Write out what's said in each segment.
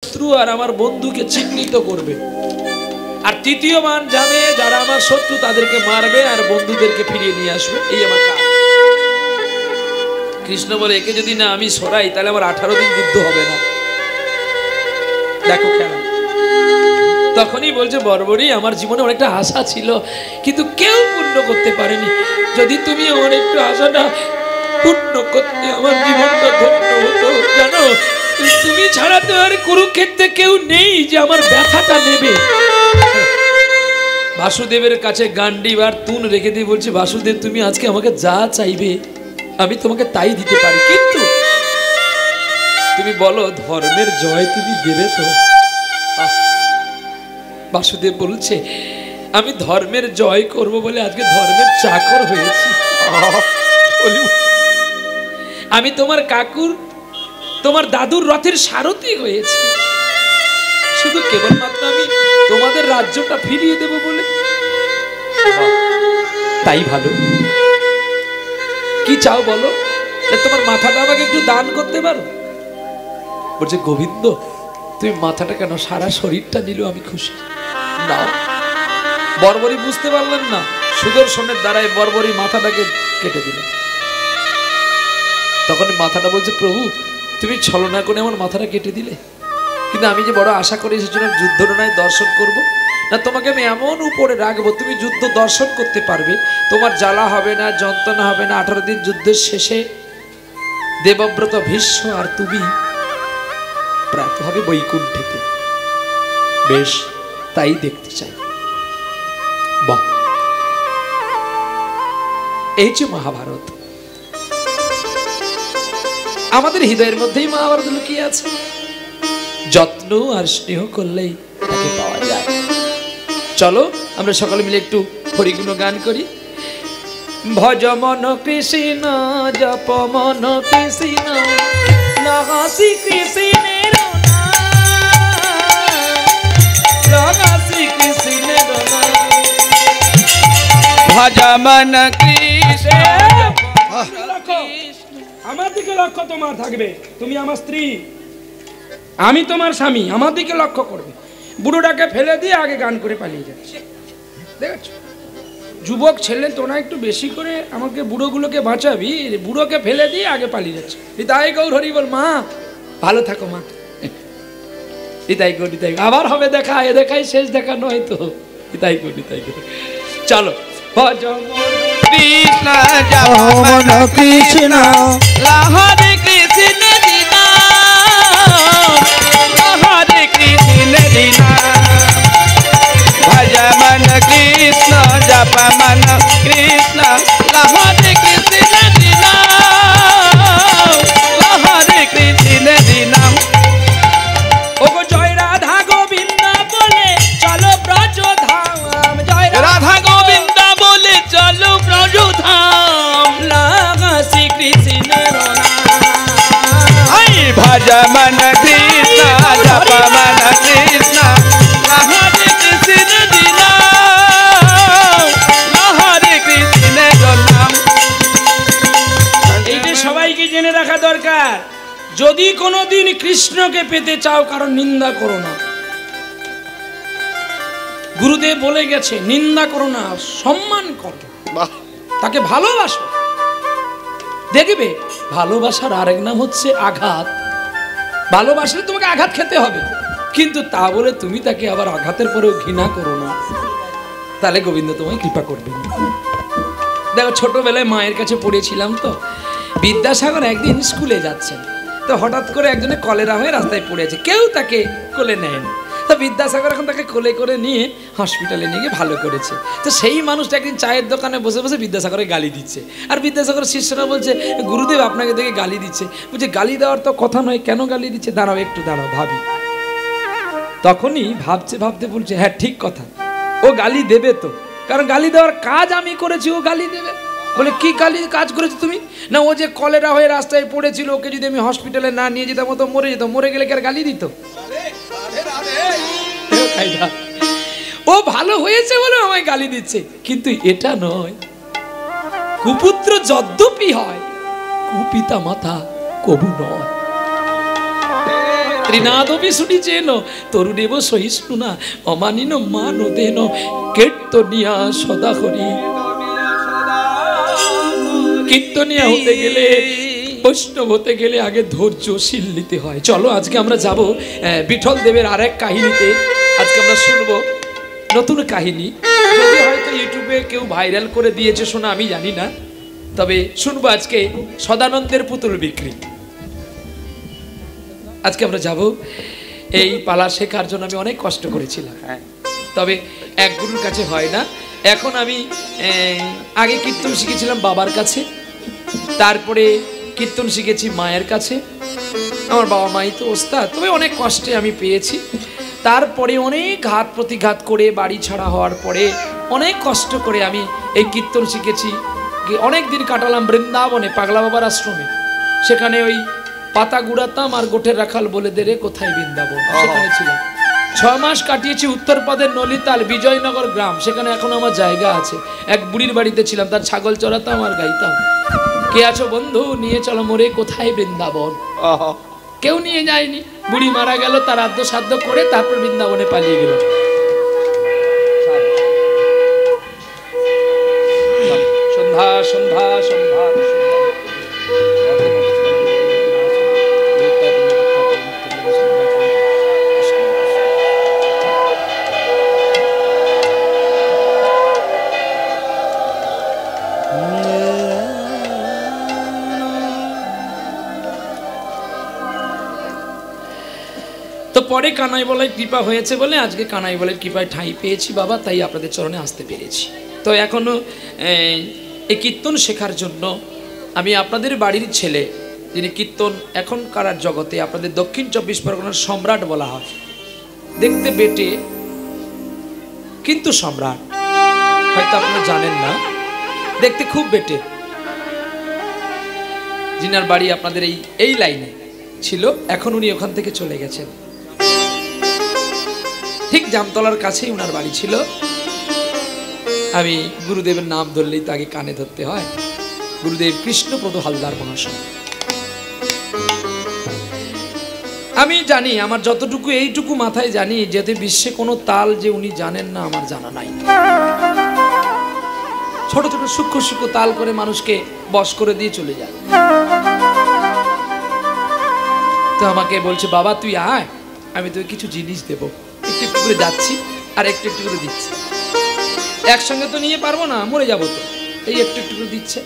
শত্রু আর আমার বন্ধুকে চিহ্নিত করবে, আর তৃতীয় মান যাবে যারা আমার শত্রু তাদেরকে মারবে আর বন্ধুদেরকে ফিরিয়ে নিয়ে আসবে, এই আমার কাজ। কৃষ্ণ বলে একে যদি না আমি সরাই তাহলে আমার 18 দিন যুদ্ধ হবে না। দেখো খেলা। তখনই বলছে বর্বরী আমার জীবনে অনেকটা আশা ছিল কিন্তু কেউ পূর্ণ করতে পারেনি, যদি তুমি আমার একটু আশাটা পূর্ণ করতে আমার জীবনটা ধন্য হতো। জানো তুমি ছাড়া তো আর কুরুক্ষেত্রে কেউ নেই যে আমার ব্যথাটা নেবে। বাসুদেবের কাছে গান্ডীব আর তুন রেখে দিয়ে বলছে বাসুদেব তুমি আজকে আমাকে যা চাইবে আমি তোমাকে তাই দিতে পারি, কিন্তু তুমি বলো ধর্মের জয় তুমি দেবে তো? বাসুদেব বলছে আমি ধর্মের জয় করব বলে আজকে ধর্মের চাকর হয়েছি। আমি তোমার কাকুর তোমার দাদুর রথের সারথি হয়েছি, শুধু কেবলমাত্র আমি তোমাদের রাজ্যটা ফিরিয়ে দেব বলে। তাই ভালো, কি চাও বলো? তোমার মাথাটা আমাকে একটু দান করতে পারো? বলছে গোবিন্দ তুমি মাথাটা কেন, সারা শরীরটা নিল আমি খুশি। না, বর্বরী বুঝতে পারলেন না, সুদর্শনের দ্বারাই বর্বরী মাথাটাকে কেটে দিলেন। তখন মাথাটা বলছে প্রভু তুমি ছলনা করে আমার মাথাটা কেটে দিলে, কিন্তু আমি যে বড় আশা করি সেজন্য যুদ্ধটায় দর্শন করব না, তোমাকে আমি এমন উপরে রাখবো তুমি যুদ্ধ দর্শন করতে পারবে, তোমার জ্বালা হবে না, যন্ত্রণা হবে না। 18 দিন যুদ্ধের শেষে দেবব্রত ভীষ্ম আর তুমি প্রাপ্ত হবে বৈকুণ্ঠেতে। বেশ, তাই দেখতে চাই। বাহ, এই যে মহাভারত, আমাদের হৃদয়ের মধ্যেই মহাভারত লুকিয়ে আছে। যত্ন আর স্নেহ করলেই তাকে পাওয়া যায়। চলো আমরা সকলে মিলে একটু হরিগুণ গান করি। ভজ মন কৃষ্ণ জপ মন কৃষ্ণ লগাসি কৃষ্ণের লগাসি কৃষ্ণের ভজ মন কৃষ্ণ। আমার দিকে লক্ষ্য তোমার থাকবে, তুমি আমার স্ত্রী, আমি তোমার স্বামী, আমার দিকে লক্ষ্য করবে। বুড়োটাকে ফেলে দিয়ে আগে গান করে পালিয়ে যাচ্ছে, দেখেছো? যুবক ছেলে তোরা একটু বেশি করে আমাকে বুড়োগুলোকে বাঁচাবি, বুড়োকে ফেলে দিয়ে আগে পালিয়ে যাচ্ছে। তাই গৌর হরি বল, মা ভালো থাকো মা, তাই গৌর তাই। আবার হবে দেখা, এ দেখাই শেষ দেখা নয় তো, তাই গৌর তাই গৌর। চলো ভজ কৃষ্ণ জপ মন কৃষ্ণ হরে কৃষ্ণ দিনা হরে কৃষ্ণ দিনা ভজ মন কৃষ্ণ জপ মন কৃষ্ণ হরে কৃষ্ণ দিনা হরে কৃষ্ণ দিনা। ওগো জয় রাধা গোবিন্দ বলে চলো ব্রজ ধাম, জয় রাধা গোবিন্দ বলে চলো ব্রজ ধাম লাগা শ্রী কৃষ্ণের ভজ মন কৃষ্ণ জপ মন কৃষ্ণ হরে কৃষ্ণ দিনা হরে কৃষ্ণ নাম। এইটা সবাইকে জেনে রাখা দরকার। যদি কোনোদিন কৃষ্ণকে পেতে চাও কারণ নিন্দা করো না। গুরুদেব বলে গেছে নিন্দা করো না, সম্মান করো, তাকে ভালোবাসো। দেখবে ভালোবাসার আরেক নাম হচ্ছে আঘাত। ভালোবাসলে তোমাকে আঘাত খেতে হবে, কিন্তু তা বলে তুমি তাকে আবার আঘাতের পরেও ঘৃণা করো না, তাহলে গোবিন্দ তোমায় কৃপা করবে। দেখো ছোটবেলায় মায়ের কাছে পড়েছিলাম তো, বিদ্যাসাগর একদিন স্কুলে যাচ্ছেন, তো হঠাৎ করে একজনে কলেরা হয়ে রাস্তায় পড়ে আছে, কেউ তাকে কোলে নেয় না। তো বিদ্যাসাগর এখন তাকে কোলে করে নিয়ে হসপিটালে নিয়ে গিয়ে ভালো করেছে। তো সেই মানুষটা একদিন চায়ের দোকানে বসে বসে বিদ্যাসাগরের গালি দিচ্ছে, আর বিদ্যাসাগর শিষ্যরা বলছে গুরুদেব আপনাকে দেখে গালি দিচ্ছে। বলছে গালি দেওয়ার তো কথা নয়, কেন গালি দিচ্ছে? দাঁড়াও একটু দাঁড়াও ভাবি। তখনই ভাবতে ভাবতে বলছে হ্যাঁ ঠিক কথা, ও গালি দেবে তো, কারণ গালি দেওয়ার কাজ আমি করেছি, ও গালি দেবে। বলে কি গালি কাজ করেছো তুমি? না ও যে কলেরা হয়ে রাস্তায় পড়েছিল, ওকে যদি আমি হসপিটালে না নিয়ে যেতাম ও তো মরে যেত, মরে গেলে কি আর গালি দিত? ও ভালো হয়েছে বলে আমায় গালি দিচ্ছে, কিন্তু এটা নয়। কুপুত্র যদ্যপি হয়, কুপিতা মাতা কবু নয়। ত্রিনাদবি শুনিছেন তরুণেব সহিষ্ণু না অমানিন মান দেন কীর্তনিয়া সদা হরি। কীর্তনিয়া হতে গেলে বৈষ্ণব হতে গেলে আগে ধৈর্যশীল নিতে হয়। চলো আজকে আমরা যাব বিঠল দেবের আরেক কাহিনীতে। আজকে আমরা শুনবো নতুন কাহিনী, যদি হয়তো ইউটিউবে কেউ ভাইরাল করে দিয়েছে শোনা আমি জানি না, তবে শুনবো আজকে সদানন্দের পুতুল বিক্রি। আজকে আমরা যাব এই পালা শেখার জন্য। আমি অনেক কষ্ট করেছিলাম, তবে এক গুরুর কাছে হয় না। এখন আমি আগে কীর্তন শিখেছিলাম বাবার কাছে, তারপরে কীর্তন শিখেছি মায়ের কাছে। আমার বাবা মাই তো ওস্তাদ, তবে অনেক কষ্টে আমি পেয়েছি। তারপরে অনেক ঘাত প্রতিঘাত করে বাড়ি ছাড়া হওয়ার পরে অনেক কষ্ট করে আমি এই কীর্তন শিখেছি। অনেক দিন কাটালাম বৃন্দাবনে পাগলা বাবার আশ্রমে। সেখানে ওই পাতা গুড়াতাম আর গোঠের রাখাল বলে দে রে কোথায় বৃন্দাবন, সেখানে ছিলাম। 6 মাস কাটিয়েছি উত্তরপদের নলিতাল বিজয়নগর গ্রাম, সেখানে এখন আমার জায়গা আছে। এক বুড়ির বাড়িতে ছিলাম, তার ছাগল চড়াতাম আর গাইতাম কে আছো বন্ধু নিয়ে চলো মোরে কোথায় বৃন্দাবন। কেউ নিয়ে যায়নি, বুড়ি মারা গেল, তার আদ্য সাধ্য করে তারপর বৃন্দাবনে পালিয়ে গেল। সন্ধ্যা সন্ধ্যা সন্ধ্যা তো পরে কানাই বলায় কৃপা হয়েছে বলে আজকে কানাই বলায় কৃপায় ঠাঁই পেয়েছি বাবা, তাই আপনাদের চরণে আসতে পেরেছি। তো এখনো এই কীর্তন শেখার জন্য আমি আপনাদের বাড়ির ছেলে, যিনি কীর্তন এখনকার জগতে আপনাদের দক্ষিণ 24 পরগনার সম্রাট বলা হয়। দেখতে বেটে কিন্তু সম্রাট, হয়তো আপনারা জানেন না, দেখতে খুব বেটে। যিনার বাড়ি আপনাদের এই লাইনে ছিল, এখন উনি ওখান থেকে চলে গেছেন। ঠিক জামতলার কাছেই উনার বাড়ি ছিল। আমি গুরুদেবের নাম ধরলেই তাকে কানে ধরতে হয়। গুরুদেব কৃষ্ণপ্রদ হালদার মহাশয়। আমি জানি, আমার যতটুকু এইটুকু মাথায় জানি, যাতে বিশ্বে কোনো তাল যে উনি জানেন না আমার জানা নাই। ছোট ছোট সূক্ষ্ম সূক্ষ্ম তাল করে মানুষকে বশ করে দিয়ে চলে যায়। তো আমাকে বলছে বাবা তুই আয়, আমি তোকে কিছু জিনিস দেবো। একটু একটু করে যাচ্ছি আর একটু একটু করে দিচ্ছি। একসঙ্গে তো নিয়ে পারবো না, মরে যাবো তো, এই একটু একটু করে দিচ্ছে।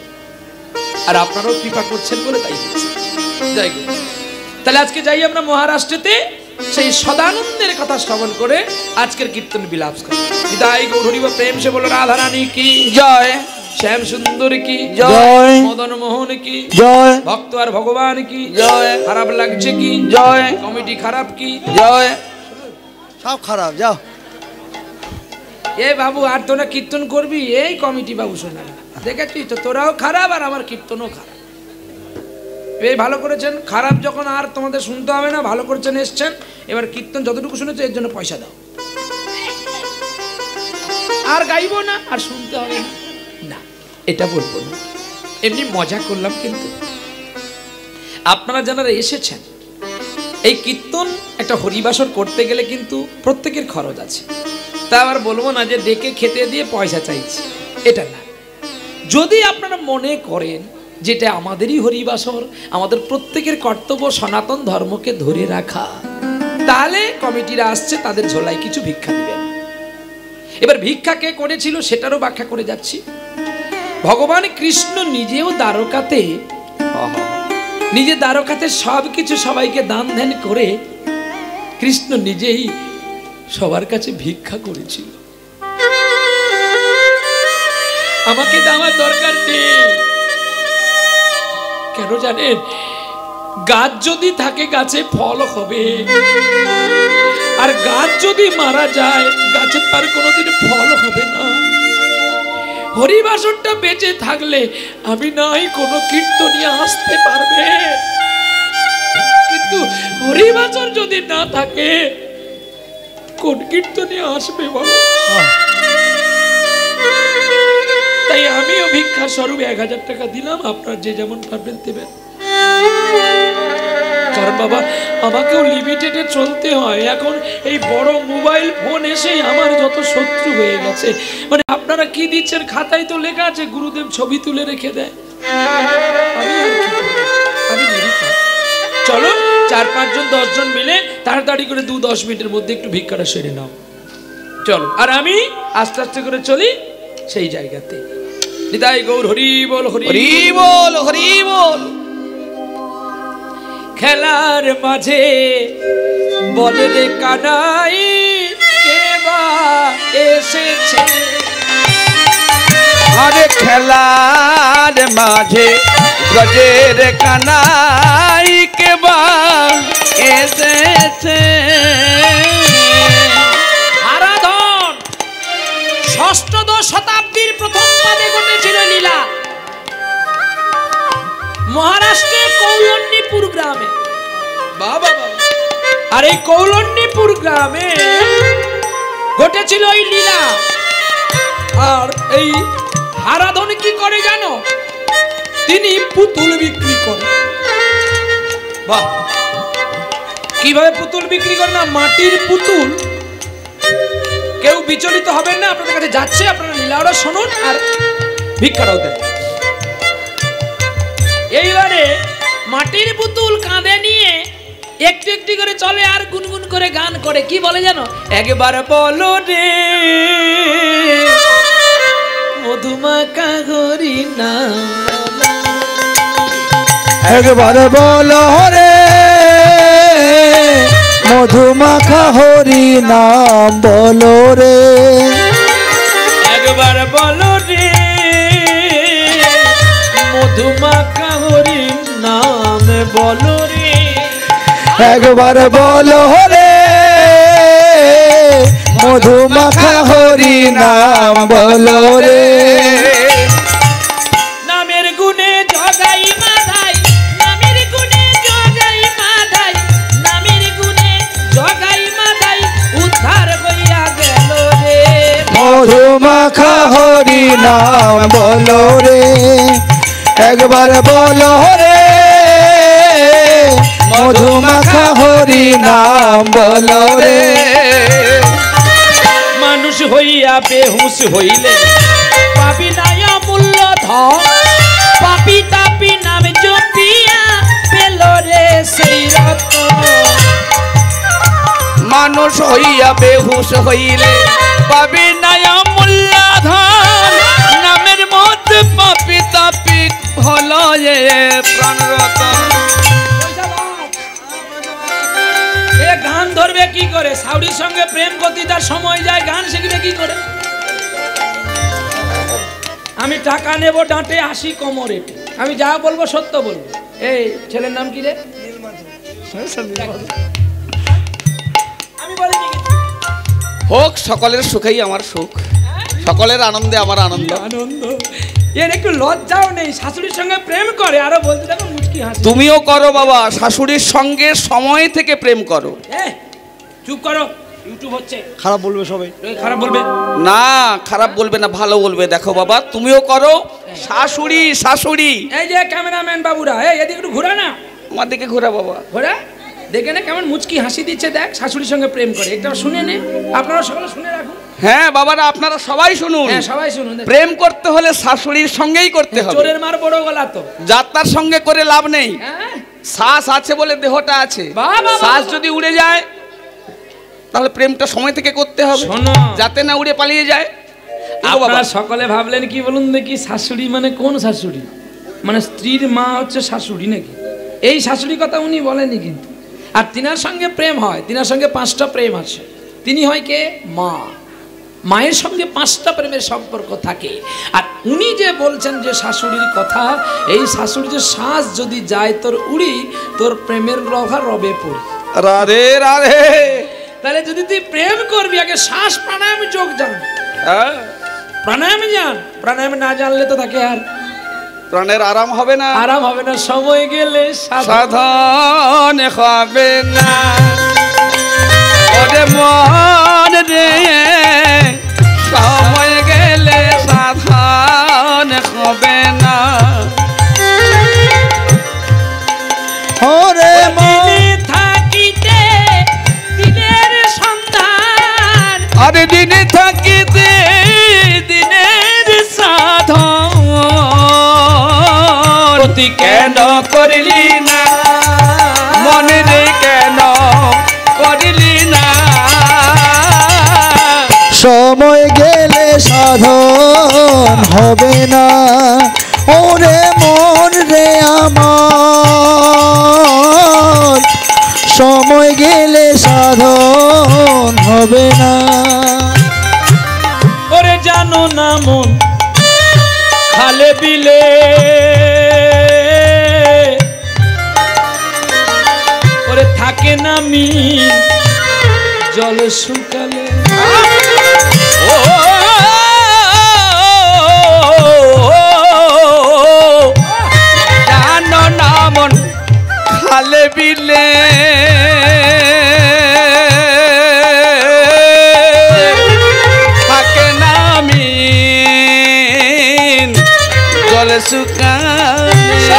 আর আপনারাও কৃপা করছেন বলে তাই দিচ্ছে। যাই হোক, তাহলে আজকে যাই আমরা মহারাষ্ট্রেতে সেই সদানন্দের কথা শ্রবণ করে আজকের কীর্তন বিলাপ করি। বিদায় গৌরীব প্রেম সে বলো রাধা রানী কি জয়, শ্যাম সুন্দর কি জয়, মদন মোহন কি জয়, ভক্ত আর ভগবান কি জয়, খারাপ লাগছে কি জয়, কমিটি খারাপ কি জয়, সব খারাপ যাও। এ বাবু আর তোরা কীর্তন করবি, এই কমিটি বাবু শোনা দেখেছিস তো, তোরাও খারাপ আর আমার কীর্তনও খারাপ। এই ভালো করেছেন, খারাপ যখন আর তোমাদের শুনতে হবে না, ভালো করেছেন এসছেন, এবার কীর্তন যতটুকু শুনেছে এর জন্য পয়সা দাও। আর গাইবো না আর শুনতে হবে না, না এটা বলবো না, এমনি মজা করলাম। কিন্তু আপনারা যারা এসেছেন এই কীর্তন একটা হরিবাসর করতে গেলে কিন্তু প্রত্যেকের খরচ আছে। তা আবার বলবো না যে ডেকে খেতে দিয়ে পয়সা চাইছি, এটা না। যদি আপনারা মনে করেন যেটা আমাদেরই হরিবাসর, আমাদের প্রত্যেকের কর্তব্য সনাতন ধর্মকে ধরে রাখা, তাহলে কমিটিরা আসছে, তাদের ঝোলায় কিছু ভিক্ষা দিবেন। এবার ভিক্ষা কে করেছিল সেটারও ব্যাখ্যা করে যাচ্ছি। ভগবান কৃষ্ণ নিজেও দ্বারকাতে সব কিছু সবাইকে দান ধ্যান করে কৃষ্ণ নিজেই সবার কাছে ভিক্ষা করেছিল। আমাকে দেওয়ার দরকার নেই, কেন জানেন? গাছ যদি থাকে গাছে ফল হবে, আর গাছ যদি মারা যায় গাছে তার কোনোদিন ফল হবে না। হরিবাসরটা বেঁচে থাকলে আমি নাই কোনো কীর্তনিয়া আসতে পারবে, কিন্তু হরিবাসর যদি না থাকে কোন কীর্তনিয়া আসবে বলো? তাই আমিও ভিক্ষা স্বরূপ 1000 টাকা দিলাম, আপনার যে যেমন পারবেন দেবেন। দরকার বাবা, আমাকেও লিমিটেডে চলতে হয়। এখন এই বড় মোবাইল ফোন এসেই আমার যত শত্রু হয়ে গেছে। মানে আপনারা কি দিচ্ছেন, খাতায় তো লেখা আছে গুরুদেব ছবি তুলে রেখে দেয়। আমি আর কি করব? আমি নিরুপায়। চলো 4-5 জন 10 জন মিলে তাড়াতাড়ি করে 2-10 মিনিটের মধ্যে একটু ভিক্ষাটা সেরে নাও, চলো। আর আমি আস্তে আস্তে করে চলি সেই জায়গাতে। নিতাই গৌর হরি বল, হরি বল, হরি বল। খেলার মাঝে বলে রে কানাই কে বা এসেছে। আরে খেলার মাঝে ব্রজের কানাই কে বা এসেছে। হারাধন ষষ্ঠদশ শতাব্দীর প্রথম পাদে ঘটেছিল লীলা, মহারাষ্ট্রের কৌলন্যপুর গ্রামে। বাবা বাবা, আর এই কৌলন্যপুর গ্রামে ঘটেছিল এই লীলা। আর এই হারাধন কি করে জানো? তিনি পুতুল বিক্রি করে। বাহ, কিভাবে পুতুল বিক্রি করে? না, মাটির পুতুল। কেউ বিচলিত হবেন না, আপনাদের কাছে যাচ্ছে, আপনারা লীলাটা শুনুন আর ভিক্ষাটাও দেন। এইবারে মাটির পুতুল কাঁধে নিয়ে একটু একটু করে চলে আর গুনগুন করে গান করে। কি বলে জানো? একবার বলো রে মধুমাখা হরি নাম, একবার বলো রে মধুমাখা হরি নাম বলো রে। একবার বলো রে মধুমাখা হরি নাম বলো রে। একবার বলো রে মধুমাখা হরি নাম বলো রে। নামের গুণে জগাই মাধাই, নামের গুণে জগাই মাধাই, নামের গুণে জগাই মাধাই উদ্ধার হইয়া গেল রে। মধুমাখা হরি নাম বলো রে। একবার বলো রে মধুমাখা হরি নাম বলো রে। মানুষ হইয়া বেহুশ হইলে পাবি নাই অমূল্য ধন, পাপি তাপি নাম জপিয়া পেল রে সেই রতন। মানুষ হইয়া বেহুশ হইলে পাবি না অমূল্য ধন, নামের মধ্যে পাপি তাপি হলো এ প্রাণ রতন। এ গান ধরবে কি করে? সাউরির সঙ্গে প্রেম করতে তার সময় যায়, গান শিখবে কি করে? আমি টাকা নেব ডাঁটে, আসি কোমরে। আমি যা বলবো সত্য বলবো। এই ছেলের নাম কি রে? আমি বলিনি কিছু। হোক সকলের সুখেই আমার সুখ, সকলের আনন্দে আমার আনন্দ। আনন্দ। এর একটু লজ্জাও নেই, শাশুড়ির সঙ্গে প্রেম করে, আরো বলতে দেখো মুচকি হাসি। তুমিও করো বাবা, শাশুড়ির সঙ্গে সময় থেকে প্রেম করো। চুপ করো, ইউটিউব হচ্ছে। খারাপ বলবে সবাই। খারাপ বলবে না, খারাপ বলবে না, ভালো বলবে। দেখো বাবা, তুমিও করো। শাশুড়ি শাশুড়ি, এই যে ক্যামেরাম্যান বাবুরা, এই এদিকে একটু ঘোরা না, আমার দিকে ঘোরা বাবা, ঘোরা। দেখে না কেমন মুচকি হাসি দিচ্ছে, দেখ শাশুড়ির সঙ্গে প্রেম করে। একটা শুনে নে, আপনারা সকলে শুনে রাখুন। হ্যাঁ বাবারা, আপনারা সবাই শুনুন। হ্যাঁ সবাই শুনুন। প্রেম করতে হলে শাশুড়ির সঙ্গেই করতে হবে। চোরের মার বড় গলা তো, যাত্রার সঙ্গে করে লাভ নেই। হ্যাঁ শ্বাস আছে বলে দেহটা আছে, বাহ, বাহ, শ্বাস যদি উড়ে যায় তাহলে প্রেমটা সময় থেকে করতে হবে, শোনো। যাতে না উড়ে পালিয়ে যায়। আপনারা সকলে ভাবলেন কি বলুন দেখি, শাশুড়ি মানে কোন শাশুড়ি? মানে স্ত্রীর মা হচ্ছে শাশুড়ি নাকি? এই শাশুড়ি কথা উনি বলেনি কিন্তু। আর তিনার সঙ্গে প্রেম হয়, তিনার সঙ্গে 5টা প্রেম আছে। তিনি হয় কে? মা। মায়ের সঙ্গে 5টা প্রেমের সম্পর্ক থাকে। আর উনি যে বলছেন যে শাশুড়ির কথা, এই শাশুড়ি যে শ্বাস যদি যায় তোর উড়ি, তোর প্রেমের রভা রবে পড়ি। রাধে রাধে। তাহলে যদি তুই প্রেম করবি, আগে শ্বাস প্রাণায়াম যোগ জান। হ্যাঁ, প্রাণায়াম জান, প্রাণায়াম না জানলে তো তাকে আর প্রাণের আরাম হবে না, আরাম হবে না। সময় গেলে সাধন হবে না। ওরে মন রে, সময় গেলে সাধন হবে না। ওরে মন দিন থাকিতে দিনের সাধন অতি কেন করলি না মনে রে কেন করলি না সময় গেলে সাধন হবে না ওরে মন রে আমার সময় গেলে সাধন হবে না ওরে জানো না মন খালে বিলে ওরে থাকে না মিল জল শুকালে ও জানো না মন খালে বিলে থাকে না মিন জল শুকালে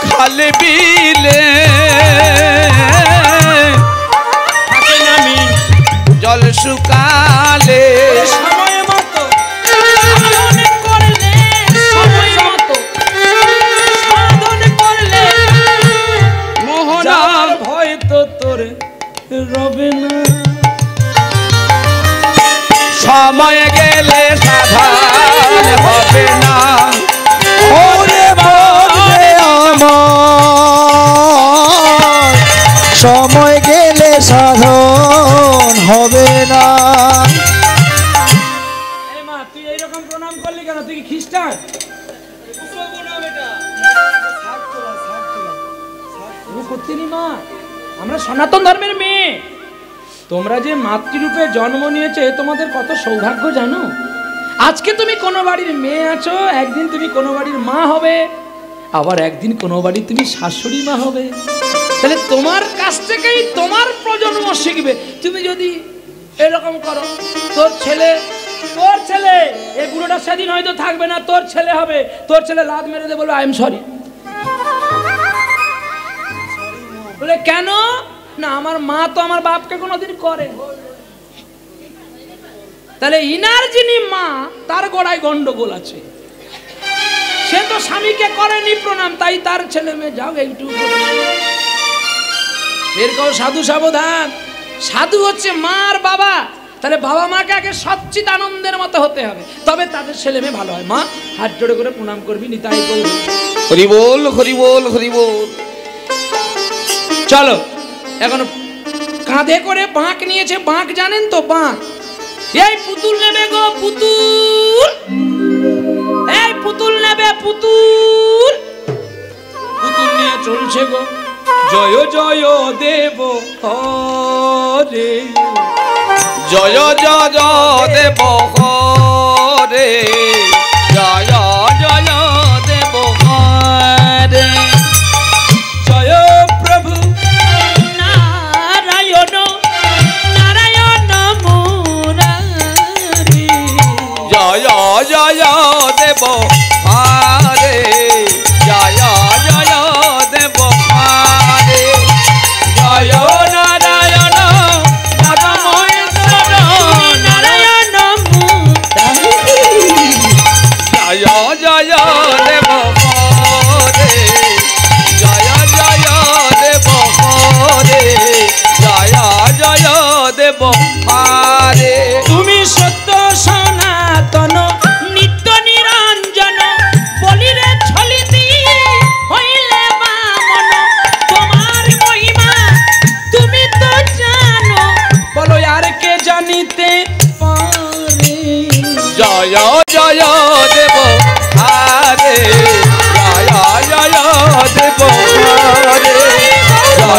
খালে বিলে থাকে না মিল জল শুকালে সময় মতো সাধন করলে সময় মতো সাধন করলে মোহনা যার ভয় তো তোর রবে না সময় গেলে সাধন হবে না ওরে মন রে আমার সময় গেলে সাধন হবে না এই মা তুই এইরকম প্রণাম করলি কেন তুই কি খ্রিস্টান ও করতেনি মা আমরা সনাতন ধর্মের মেয়ে তোমরা যে মাতৃরূপে জন্ম নিয়েছে তোমাদের কত সৌভাগ্য জানো আজকে তুমি কোনো বাড়ির মেয়ে আছো একদিন তুমি কোনো বাড়ির মা হবে আবার একদিন কোনো বাড়ি তুমি শাশুড়ি মা হবে তাহলে তোমার কাছ থেকেই তোমার প্রজন্ম শিখবে তুমি যদি এরকম করো তোর ছেলে এই বুড়োটা সেদিন হয়তো থাকবে না তোর ছেলে হবে তোর ছেলে লাত মেরে দে বলবে আই এম সরি বলে কেন না আমার মা তো আমার বাপকে কোনোদিন করে তাহলে ইনার যিনি মা তার গোড়ায় গন্ডগোল আছে সে তো স্বামীকে করেনি প্রণাম তাই তার ছেলে মেয়ে যাও একটু এরকম সাধু সাবধান সাধু হচ্ছে মার বাবা তাহলে বাবা মাকে আগে সচ্চিত আনন্দের মতো হতে হবে তবে তাদের ছেলে মেয়ে ভালো হয় মা হাত জোড়ে করে প্রণাম করবি নিতাই গৌর হরি বল হরি বল হরি বল চলো এখন কাঁধে করে বাঁক নিয়েছে বাঁক জানেন তো বাঁক এই পুতুল নেবে গো পুতুল এই পুতুল নেবে পুতুল পুতুল নিয়ে চলছে গো জয় জয় দেব হরে জয় জয় দেব হরে জয় জয় দেব হরে জয় প্রভু নারায়ণ নারায়ণ মুরারি জয় জয় দেব হরে জয় জয় দেব হরে জয় নারায়ণ নারায়ণ নারায়ণ মুরারি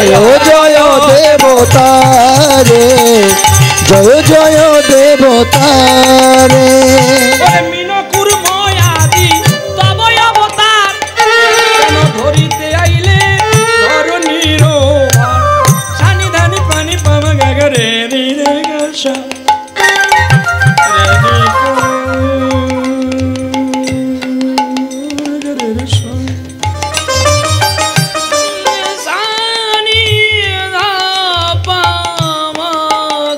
জয় জয় দেবতা রে, জয় জয় দেবতা রে। ওরে মিনকুর ময়াদি তবই অবতার, কেন ধরিতে আইলে ধরণীর ভার। সানি ধানি পানি পামা গাগরে রে রে গাসা রে রে গো রে রে সা। সানি ধা পামা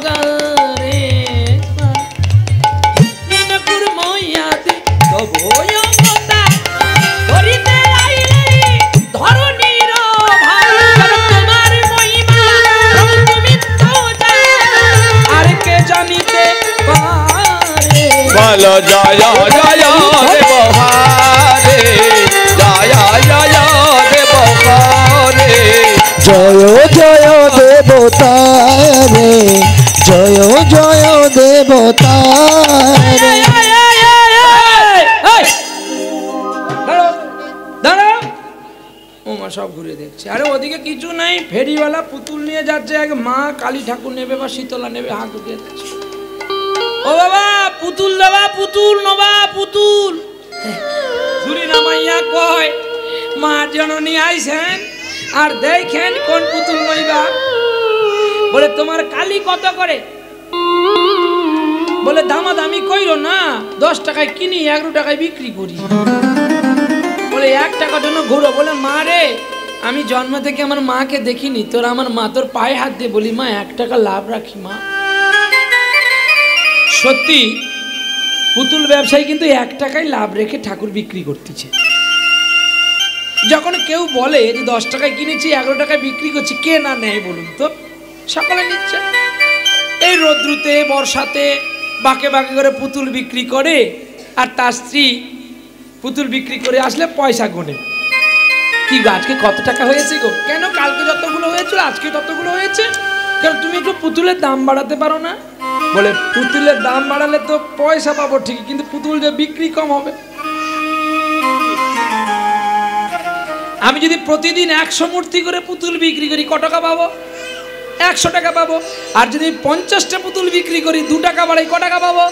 গারে সা। মিনকুর ময়াদি তবই অবতার, ধরিতে আইলে ধরণীর ভার। কেন তোমার মহিমা প্রভু তুমি তো জানো, আর কে জানিতে পারে। বলো জয় জয় দেবহারে, জয় জয় দেবহারে। জয় জয় দেবতা রে, জয় জয় দেবতা রে। ওমা সব ঘুরে দেখছে, আরে ওদিকে কিছু নাই, ফেরিওয়ালা পুতুল নিয়ে যাচ্ছে, এক মা কালী ঠাকুর নেবে বা শীতলা নেবে, হাত উঠিয়ে দিচ্ছে। ও বাবা পুতুল দেবা, পুতুল নবা, পুতুল ঝুরি নামাইয়া কয় মা জননী আইছেন আর দেখেন কোন পুতুল নইবা। বলে তোমার কালী কত করে? বলে দামাদামি কইরো না, 10 টাকায় কিনি 11 টাকায় বিক্রি করি। বলে 1 টাকার জন্য ঘুরো। বলে মা রে, আমি জন্ম থেকে আমার মাকে দেখিনি, তোর আমার মা তোর পায়ে হাত দিয়ে বলি মা 1 টাকা লাভ রাখি মা। সত্যি পুতুল ব্যবসায়ী কিন্তু 1 টাকায় লাভ রেখে ঠাকুর বিক্রি করতেছে। যখন কেউ বলে যে 10 টাকায় কিনেছি 11 টাকায় বিক্রি করছি, কে না নেয় বলুন তো? সকলে নিচ্ছে। এই রৌদ্রুতে বর্ষাতে বাঁকে বাঁকে করে পুতুল বিক্রি করে, আর তার স্ত্রী পুতুল বিক্রি করে আসলে পয়সা গোনে। কি গো আজকে কত টাকা হয়েছে গো? কেন কালকে যতগুলো হয়েছিল আজকে ততগুলো হয়েছে? কারণ তুমি একটু পুতুলের দাম বাড়াতে পারো না? বলে পুতুলের দাম বাড়ালে তো পয়সা পাবো ঠিকই, কিন্তু পুতুল যে বিক্রি কম হবে। আমি যদি প্রতিদিন 100 মূর্তি করে পুতুল বিক্রি করি কত টাকা পাবো? 100 টাকা পাবো। আর যদি 50টা পুতুল বিক্রি করি 2 টাকা বাড়াই, কত টাকা পাবো?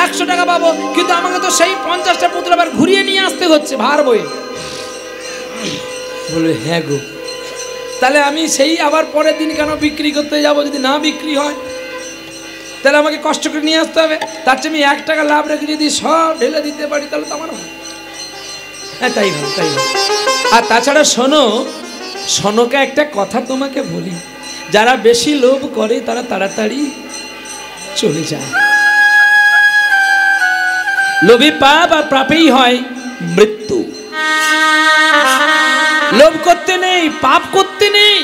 100 টাকা পাবো। কিন্তু আমাকে তো সেই 50টা পুতুল আবার ঘুরিয়ে নিয়ে আসতে হচ্ছে ভার বয়ে। বলে হ্যাঁ গো, তাহলে আমি সেই আবার পরের দিন কেন বিক্রি করতে যাব? যদি না বিক্রি হয় তাহলে আমাকে কষ্ট করে নিয়ে আসতে হবে। তার চেয়ে আমি 1 টাকা লাভ রেখে যদি সব ঢেলে দিতে পারি তাহলে তো আমার ভালো। হ্যাঁ তাই ভালো, তাই ভালো। আর তাছাড়া শোনো, শোনোকে একটা কথা তোমাকে বলি, যারা বেশি লোভ করে তারা তাড়াতাড়ি চলে যায়। লোভী পাপ, আর পাপেই হয় মৃত্যু। লোভ করতে নেই, পাপ করতে নেই,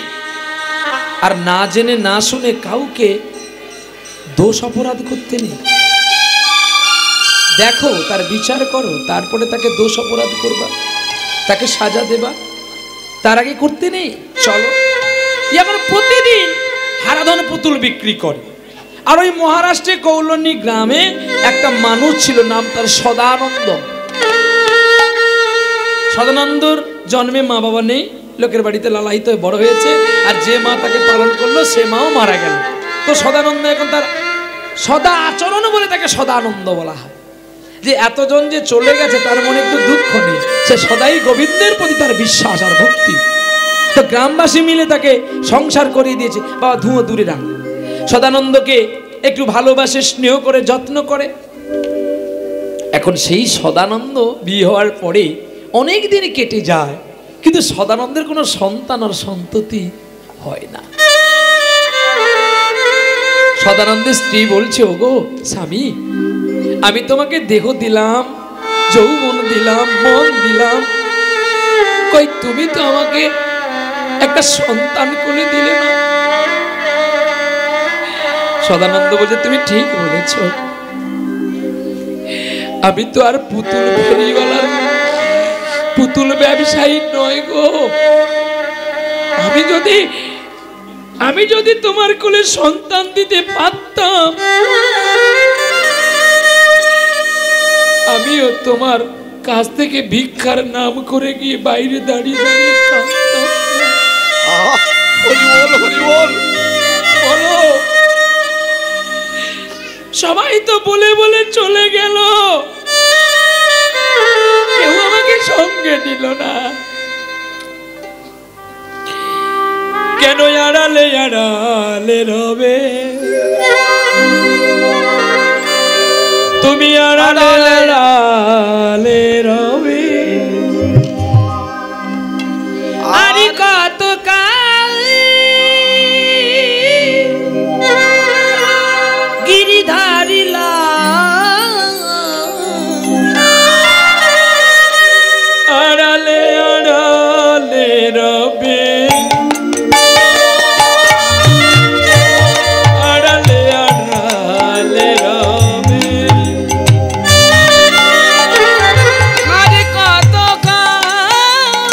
আর না জেনে না শুনে কাউকে দোষ অপরাধ করতে নেই। দেখো তার বিচার করো, তারপরে তাকে দোষ অপরাধ করবা, তাকে সাজা দেবা, তার আগে করতে নেই। চলো, এখন প্রতিদিন হারাধন পুতুল বিক্রি করে। আর ওই মহারাষ্ট্রে কৌলনী গ্রামে একটা মানুষ ছিল, নাম তার সদানন্দ। সদানন্দর জন্মে মা বাবা নেই, লোকের বাড়িতে লালায়িত হয়ে বড় হয়েছে, আর যে মা তাকে পালন করলো সে মাও মারা গেল। তো সদানন্দ এখন তার সদা আচরণ বলে তাকে সদানন্দ বলা হয়। যে এতজন যে চলে গেছে তার মনে একটু দুঃখ নেই, সে সদাই গোবিন্দের প্রতি তার বিশ্বাস আর ভক্তি। তো গ্রামবাসী মিলে তাকে সংসার করিয়ে দিয়েছে। বাবা ধুঁয়ো দূরে রাখ। সদানন্দকে একটু ভালোবাসে, স্নেহ করে, যত্ন করে। এখন সেই সদানন্দ বিয়ে হওয়ার পরে অনেক দিন কেটে যায়, কিন্তু সদানন্দের কোনো সন্তান আর সন্ততি হয় না। সদানন্দের স্ত্রী বলছে, ওগো স্বামী, আমি তোমাকে দেহ দিলাম, যৌবন দিলাম, মন দিলাম, কই তুমি তো আমাকে একটা সন্তান কোলে দিলে না। সদানন্দ বলছে, তুমি ঠিক বলেছ, আমি তো আর পুতুল ফেরিওয়ালার পুতুল ব্যবসায়ী নয় গো। আমি যদি তোমার কোলে সন্তান দিতে পারতাম, আমিও তোমার কাছ থেকে ভিক্ষার নাম করে গিয়ে বাইরে দাঁড়িয়ে দাঁড়িয়ে কাঁদতাম। কেন আড়ালে আড়ালে রবে, তুমি আড়ালে আড়ালে রবে। আরে কত কাল গিরিধারিলা আড়ালে আড়ালে রবে, আড়ালে আড়ালে রবে। আরে কত কাল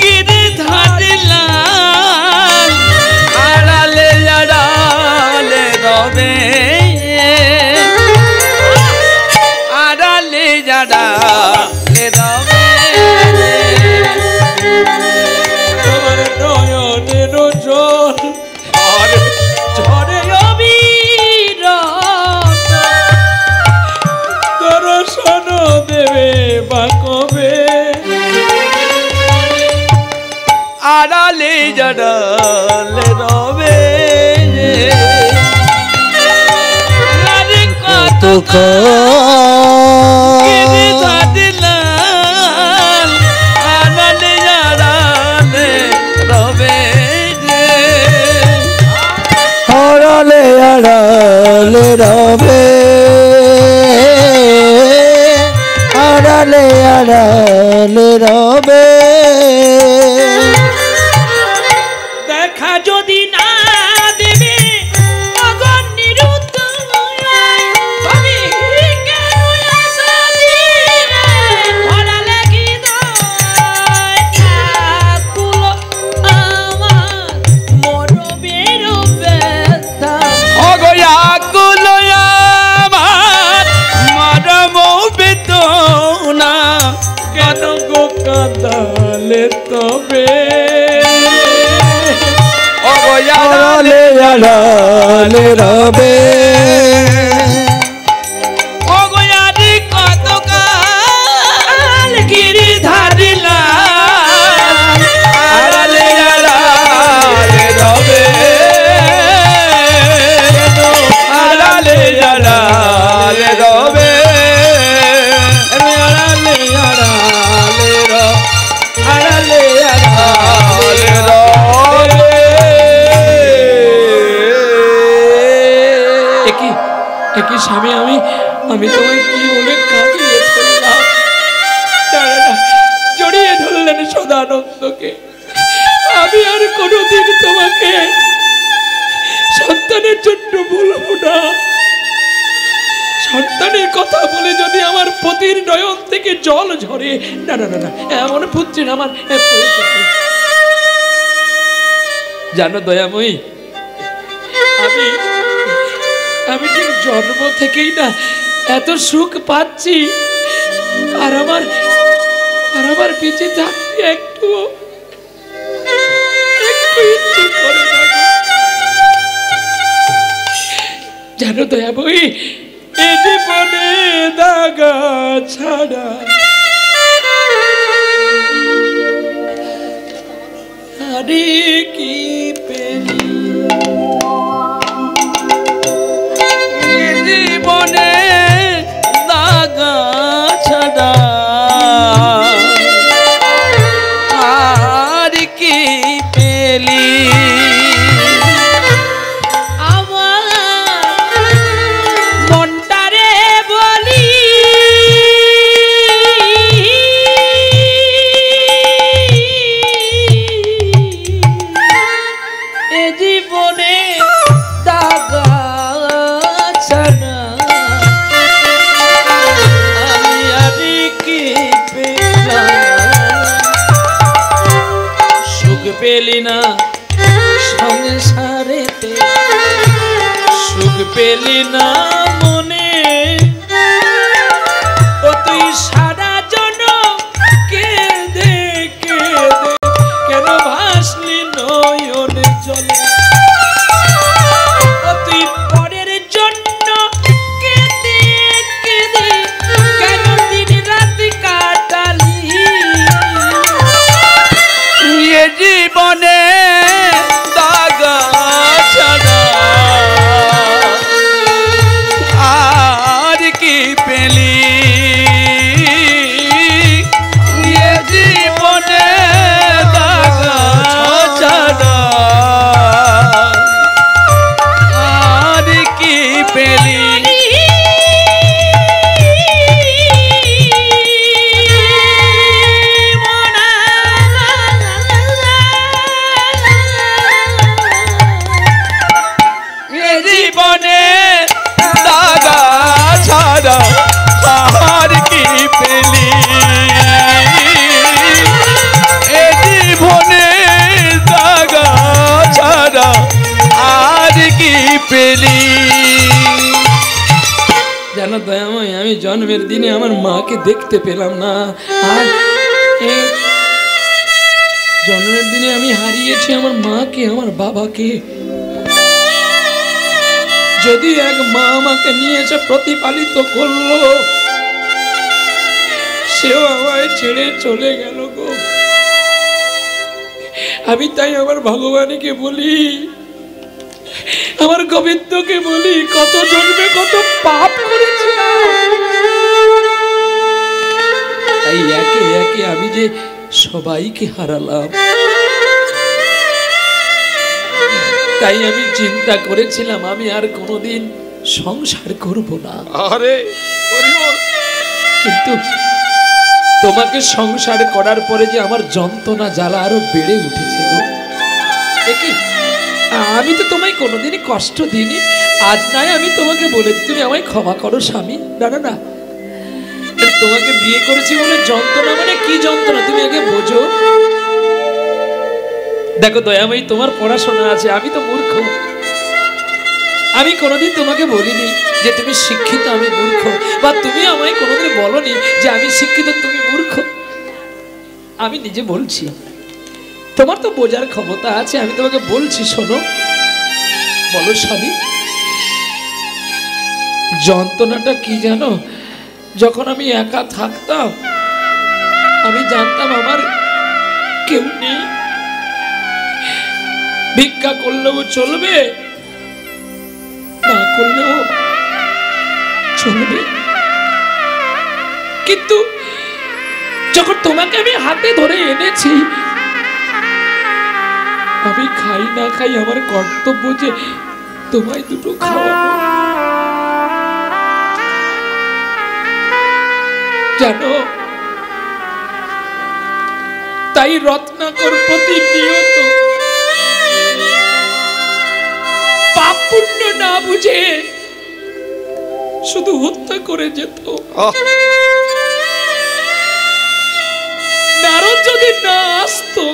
গিরিধারিলা আড়ালে আড়ালে রবে, আড়ালে আড়ালে রবে। তোমার নয়নের জল ঝরে অবিরত, দর্শন দেবে বা কবে, আড়ালে আড়ালে রবে। আরে কত গিরিধারিলাল আড়ালে আড়ালে রবে। আড়ালে আড়ালে রবে, আড়ালে আড়ালে রবে। দেখা যদি না দেবে অগণিরুদ্ধ তুমি কেন আশা দিলে ভরালে কি আকুল আমার মরবের ব্যথা। অগয়াকুল আমার মরম বেদনা, কেন গো কাঁদালে তবে, অগয়ালে আড়ালে আড়ালে রবে, অগয়ারি কত কাল গিরিধারিলাল আড়ালে আড়ালে রবে, আড়ালে আড়ালে রবে, আড়ালে আড়ালে আড়ালে আড়ালে রবে। একই স্বামী আমি তোমায় কি বলে কাঁদিয়ে ফেললাম। তারা জড়িয়ে ধরলেন সদানন্দকে। আমি আর কোনোদিন তোমাকে সন্তানের জন্য বলবো না। সন্তানের কথা বলে যদি আমার পতির নয়ন থেকে জল ঝরে, না না না না, এমন পুত্রের আমার প্রয়োজন নেই। জানো দয়াময়ী, আমি ঠিক জন্ম থেকেই না এত সুখ পাচ্ছি, আর আমার বেঁচে থাকতে একটু ইচ্ছে করে না। জানো দয়াময়ী, এ জীবনে দাগা ছাড়া আরে কি পেলি, জীবনে দাগা ছাড়া আর কি পেলি, আমার মনটারে বলি এ জীবনে দাগা ছাড়া আমি আর কি পেলাম। সুখ পেলি না সংসারেতে, সুখ পেলি না মনে, ও তুই সারা জনম কেঁদে কেঁদে কেন ভাসলি নয়নে জলে, ও তুই পরের জন্য কেঁদে কেঁদে কেন দিন রাত কাটালি। এ জীবনে দয়াময়, আমি জন্মের দিনে আমার মাকে দেখতে পেলাম না, আর জন্মের দিনে আমি হারিয়েছি আমার মাকে, আমার বাবাকে। যদি এক মা আমাকে নিয়ে এসে প্রতিপালিত করলো, সেও আমায় ছেড়ে চলে গেল গো। আমি তাই আমার ভগবানকে বলি, আমার গোবিন্দকে বলি, কত জন্মে কত পাপ করেছিলাম, তাই একে একে আমি যে সবাইকে হারালাম। তাই আমি চিন্তা করেছিলাম আমি আর কোনোদিন সংসার করব না। আরে কিন্তু তোমাকে সংসার করার পরে যে আমার যন্ত্রণা জ্বালা আরো বেড়ে উঠেছে গো। দেখি, আমি তো তোমায় কোনোদিনই কষ্ট দিইনি, আজ নয় আমি তোমাকে বলে তুমি আমায় ক্ষমা করো স্বামী। না না না, তোমাকে বিয়ে করেছি বলে যন্ত্রণা, মানে কি যন্ত্রণা তুমি আগে বোঝো। দেখো দয়াময়ী, তোমার পড়াশোনা আছে, আমি তো মূর্খ। আমি কোনোদিন তোমাকে বলিনি যে তুমি শিক্ষিত আমি মূর্খ, বা তুমি আমায় কোনোদিন বলনি যে আমি শিক্ষিত তুমি মূর্খ। আমি নিজে বলছি, তোমার তো বোঝার ক্ষমতা আছে, আমি তোমাকে বলছি শোনো। বলো স্বামী, যন্ত্রণাটা কি জানো? যখন আমি একা থাকতাম, আমি জানতাম আমার কেউ নেই, ভিক্ষা করলেও চলবে, না করলেও চলবে। কিন্তু যখন তোমাকে আমি হাতে ধরে এনেছি, আমি খাই না খাই আমার কর্তব্য যে তোমায় দুটো খাওয়াবো। জানো, তাই রত্নাকর প্রতিনিয়ত পাপ পুণ্য না বুঝে শুধু হত্যা করে যেত। নারদ যদি না আসতো,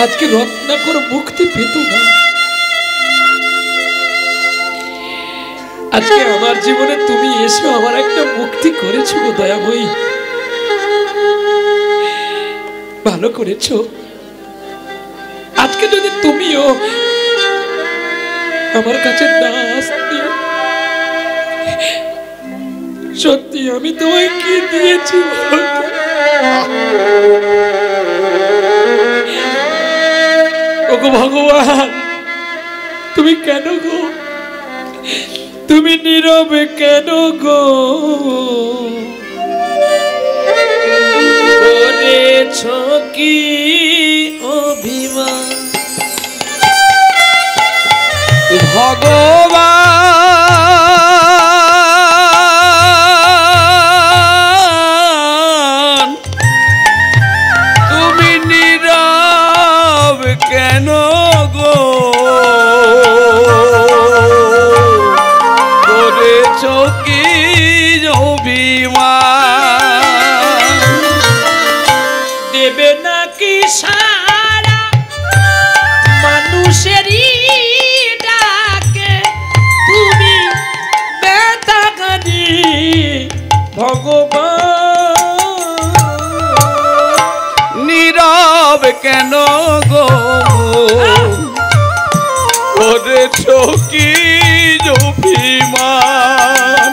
আজকে রত্নাকর মুক্তি পেত না। আজকে আমার জীবনে তুমি এসে আমার একটা মুক্তি করেছো গো দয়াময়ী, ভালো করেছো। আজকে যদি তুমিও আমার কাছে না আসতে, সত্যি আমি তোমায় কি দিয়েছি বলতো? ওগো ভগবান, তুমি কেন গো, তুমি নীরবে কেন গো করেছ কি অভিমান? ভগবান, তুমি নীরব কেন গো করেছ কি অভিমান? দেবে নাকি সারা মানুষেরই ডাকে তুমি ব্যথাকারী ভগবান? নীরব কেন গো করেছ কি অভিমান?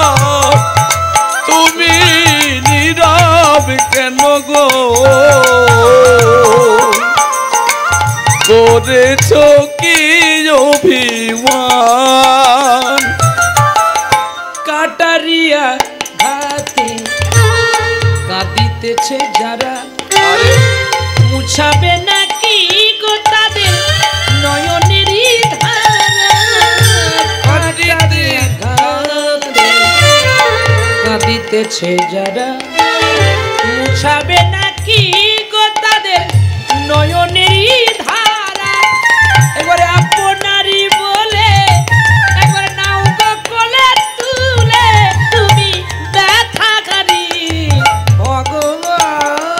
ভগবান, তুমি নীরব কেন গো করেছ কি অভিমান? কাটারিয়া ঘাতে কাঁদিতেছে যারা, মুছাবে নাকি গো তাদের নয়নেরই ধারা? কাটারিয়া ঘাতে কাঁদিতেছে যারা, মুছাবে নাকি গো তাদের নয়নেরই ধারা? এবারে আপনারই বলে একবার নাও গো কোলে তুলে, তুমি ব্যথাকারী ভগবান।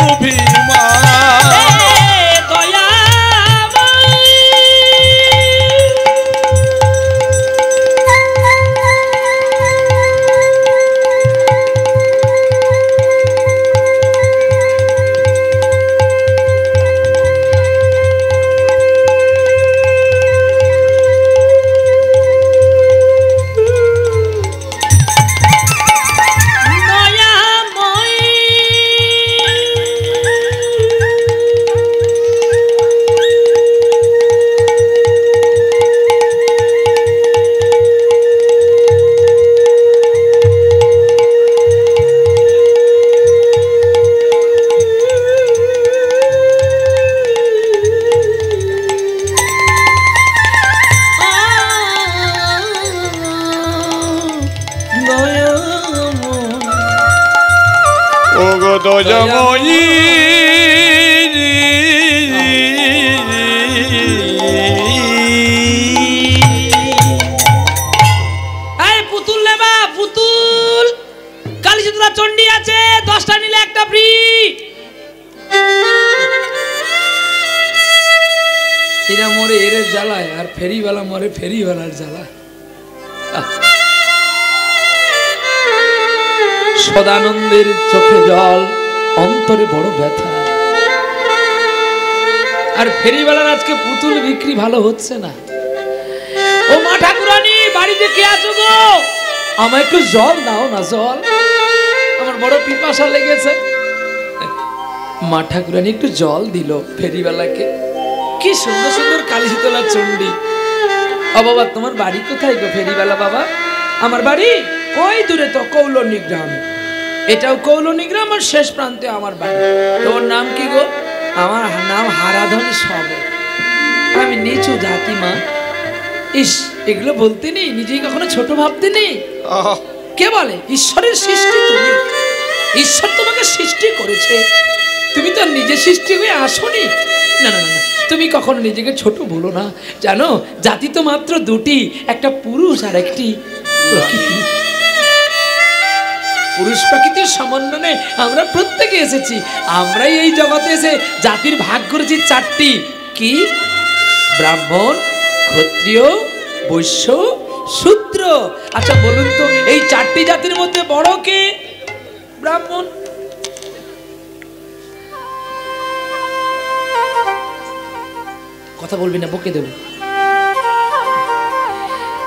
অভিমান দয়াময়ী পুতুল নেবা পুতুল কালীচন্দ্রা চণ্ডী আছে 10টা নিলে একটা ফ্রি এরা মরে এর জ্বালায় আর ফেরিওয়ালা মরে ফেরিওয়ালার জ্বালায় সদানন্দের চোখে জল অন্তরে বড় ব্যথা আর ফেরিওয়ালার আজকে পুতুল বিক্রি ভালো হচ্ছে না ও মা ঠাকুরানী বাড়িতে কে আছো গো আমায় একটু জল দাও না জল আমার বড় পিপাসা লেগেছে মা ঠাকুরানী একটু জল দিল ফেরিওয়ালাকে কি সুন্দর সুন্দর কালীশীতলা চণ্ডী ও বাবা তোমার বাড়ি কোথায় গো ফেরিওয়ালা বাবা আমার বাড়ি ওই দূরে তো কৌলনী গ্রাম এটাও কৌলনী গ্রাম আর শেষ প্রান্তে আমার বাড়ি তোর নাম কি গো আমার নাম হারাধন সব আমি নিচু জাতি মা ইস এগুলো বলতে নেই নিজেই কখনো ছোট ভাবতে নেই কে বলে ঈশ্বরের সৃষ্টি তুমি ঈশ্বর তোমাকে সৃষ্টি করেছে তুমি তো নিজে সৃষ্টি হয়ে আসোনি না না না তুমি কখনো নিজেকে ছোট বলো না জানো জাতি তো মাত্র দুটি একটা পুরুষ আর একটি প্রকৃতি পুরুষ প্রকৃতির সমন্বয়ে আমরা প্রত্যেকে এসেছি আমরাই এই জগতে এসে জাতির ভাগ করেছি 4টি কি ব্রাহ্মণ ক্ষত্রিয় বৈশ্য শূদ্র আচ্ছা বলুন তো এই 4টি জাতির মধ্যে বড় কে ব্রাহ্মণ কথা বলবি না বকে দেব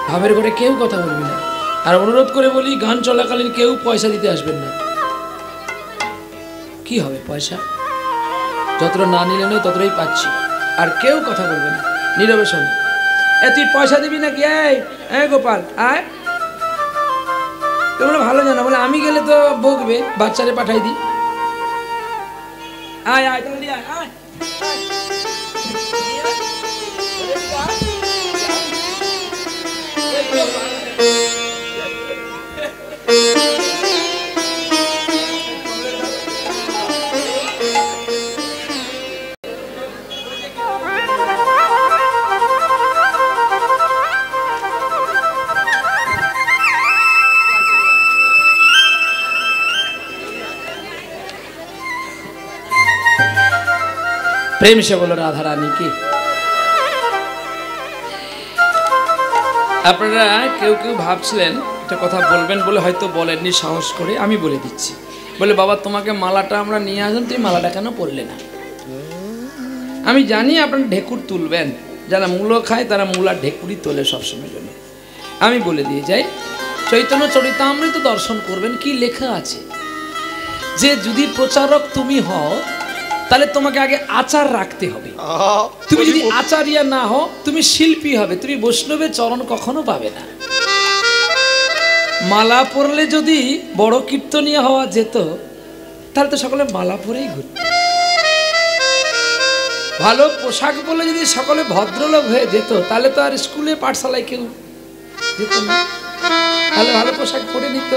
ভাবের ঘরে কেউ কথা বলবি না আর অনুরোধ করে বলি গান চলাকালীন কেউ পয়সা দিতে আসবেন না কি হবে পয়সা যতটা না নিলে নয় ততটাই পাচ্ছি আর কেউ কথা বলবে না নীরবে শোন তুই পয়সা দিবি না কি এই গোপাল আয় তোমরা ভালো জানো বলে আমি গেলে তো বকবে বাচ্চারে পাঠাই দি আয় আয় তাহলে আয় আয় प्रेम से बोलो राधा रानी की আপনারা কেউ কেউ ভাবছিলেন একটা কথা বলবেন বলে হয়তো বলেননি সাহস করে আমি বলে দিচ্ছি বলে বাবা তোমাকে মালাটা আমরা নিয়ে আসলাম তুমি মালাটা কেন পরলে না আমি জানি আপনারা ঢেকুর তুলবেন যারা মূলো খায় তারা মূলা ঢেকুরই তোলে সবসময় জন্য আমি বলে দিয়ে যাই চৈতন্য চরিতামৃত দর্শন করবেন কি লেখা আছে যে যদি প্রচারক তুমি হও তাহলে তোমাকে আগে আচার রাখতে হবে তুমি যদি আচারিয়া না হও তুমি শিল্পী হবে তুমি বৈষ্ণবের চরণ কখনো পাবে না মালা পরলে যদি বড় কীর্তনীয় হওয়া যেত তাহলে তো সকলে মালা পরেই ঘুরত ভালো পোশাক পরলে যদি সকলে ভদ্রলোক হয়ে যেত তাহলে তো আর স্কুলে পাঠশালায় কেউ যেত না তাহলে ভালো পোশাক পরে নিত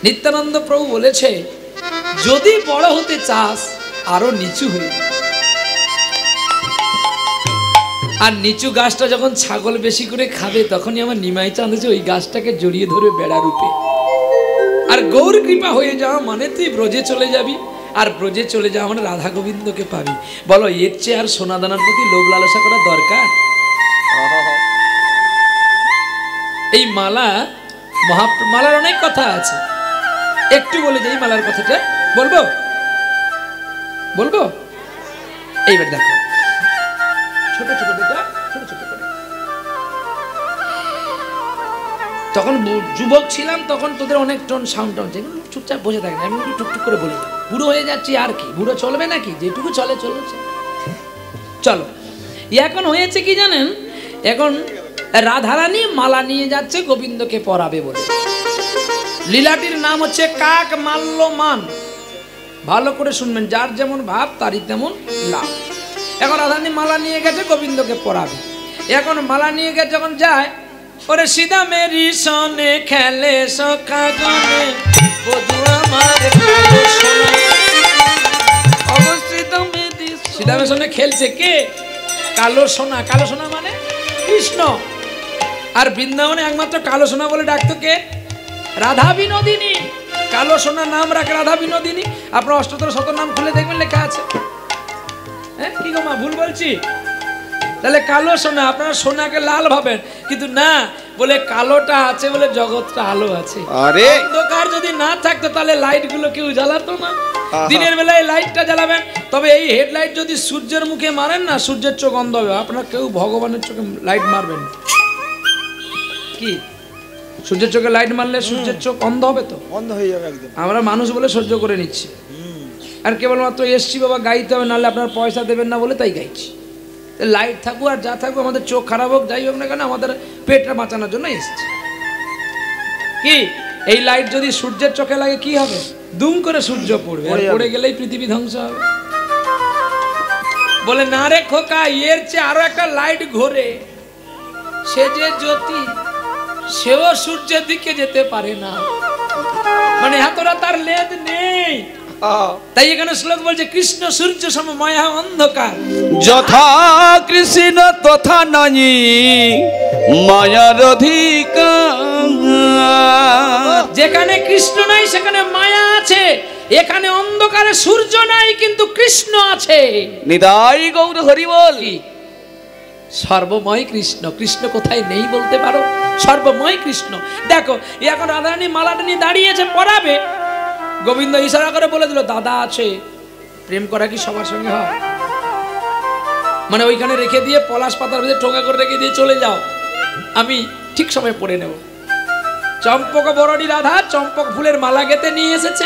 নিত্যানন্দ প্রভু বলেছে যদি বড় হতে চাস আরো নিচু হয়ে আর নিচু গাছটা যখন ছাগল বেশি করে খাবে তখনই আমার নিমাই চাঁদ ওই গাছটাকে জড়িয়ে ধরে বেড়া রূপে আর গৌর কৃপা হয়ে যাওয়া মানে তুই ব্রজে চলে যাবি, আর ব্রজে চলে যাওয়া মানে রাধা গোবিন্দকে পাবি। বলো এর চেয়ে আর সোনাদানার প্রতি লোভ লালসা করা দরকার? এই মালা মালার অনেক কথা আছে, একটু বলে যাই মালার কথাটা। বলবো বলবো এইবার দেখো, ছোট ছোট বেটা, ছোট ছোট করে। তখন যুবক ছিলাম, তখন তোদের অনেক টন সাউন্ড টাউন, যেগুলো চুপচাপ বসে থাকে না, আমি একটু টুকটুক করে বলে যাই। বুড়ো হয়ে যাচ্ছি আর কি, বুড়ো চলবে নাকি? যেটুকু চলে চলছে, চলো। এখন হয়েছে কি জানেন, এখন রাধারানী মালা নিয়ে যাচ্ছে গোবিন্দকে পরাবে বলে। লীলাটির নাম হচ্ছে কাক মাল্য মান। ভালো করে শুনবেন, যার যেমন ভাব তারই তেমন লাভ। এখন রাধারানী মালা নিয়ে গেছে গোবিন্দকে পরাবে। এখন মালা নিয়ে গেছে, যখন যায়, ওরে সিধা মেরি সনে খেলে সখা গনে বধু আমার কালো সোনা। অবস্থিত মেরি সিধা মেরি সনে খেলছে কে? কালো সোনা। কালো সোনা মানে কৃষ্ণ। আর বৃন্দাবনে একমাত্র কালো সোনা বলে ডাকতো কে? রাধা বিনোদিনী। কালো সোনা নাম রাখে রাধা বিনোদিনী। আপনার অষ্টতর শত নাম খুলে দেখবেন লেখা আছে। হ্যাঁ কি গো মা, ভুল বলছি? তাহলে কালো সোনা, আপনারা সোনাকে লাল ভাবেন, কিন্তু না, বলে কালোটা আছে বলে জগৎটা আলো আছে। আরে অন্ধকার যদি না থাকতো তাহলে লাইট গুলো কেউ জ্বালাতো না। দিনের বেলায় লাইটটা জ্বালাবেন, তবে এই হেডলাইট যদি সূর্যের মুখে মারেন না, সূর্যের চোখ অন্ধ হবে। আপনারা কেউ ভগবানের চোখে লাইট মারবেন কি? সূর্যের চোখে লাইট মারলে সূর্যের চোখ অন্ধ হবে, তো বন্ধ হয়ে যাবে একদম। আমরা মানুষ বলে সহ্য করে নিচ্ছি, আর কেবলমাত্র এসছি বাবা গাইতে হবে, নাহলে আপনার পয়সা দেবেন না বলে তাই গাইছি। লাইট থাকুক আর যা থাকুক, আমাদের চোখ খারাপ হোক যাই হোক না কেন, আমাদের পেটটা বাঁচানোর জন্য এসছে। কি এই লাইট যদি সূর্যের চোখে লাগে কি হবে? দুম করে সূর্য পড়বে, আর পড়ে গেলেই পৃথিবী ধ্বংস হবে। বলে না রে খোকা, এর চেয়ে আরো একটা লাইট ঘোরে, সে যে জ্যোতি, সেও সূর্যের দিকে যেতে পারে না, মানে এতটা তার লেদ নেই। তাই এখানে শ্লোক বলছে কৃষ্ণ সূর্য সম মায়া অন্ধকার। যথা কৃষ্ণ তথা নাই মায়ার অধিকার। যেখানে কৃষ্ণ নাই সেখানে মায়া আছে, এখানে অন্ধকারে সূর্য নাই কিন্তু কৃষ্ণ আছে। নিতাই গৌর হরি বল। সর্বময় কৃষ্ণ। কৃষ্ণ কোথায় নেই বলতে পারো? সর্বময় কৃষ্ণ। দেখো এখন রাধারানী মালাটা নিয়ে দাঁড়িয়েছে, পরাবে। গোবিন্দ ইশারা করে বলে দিল, দাদা আছে। প্রেম করা কি সবার সঙ্গে হয়? মানে ওইখানে রেখে দিয়ে পলাশ পাতার ভিতরে ঠোঙা করে রেখে দিয়ে চলে যাও, আমি ঠিক সময় পড়ে নেব। চম্পক বরণী রাধা চম্পক ফুলের মালা গেতে নিয়ে এসেছে।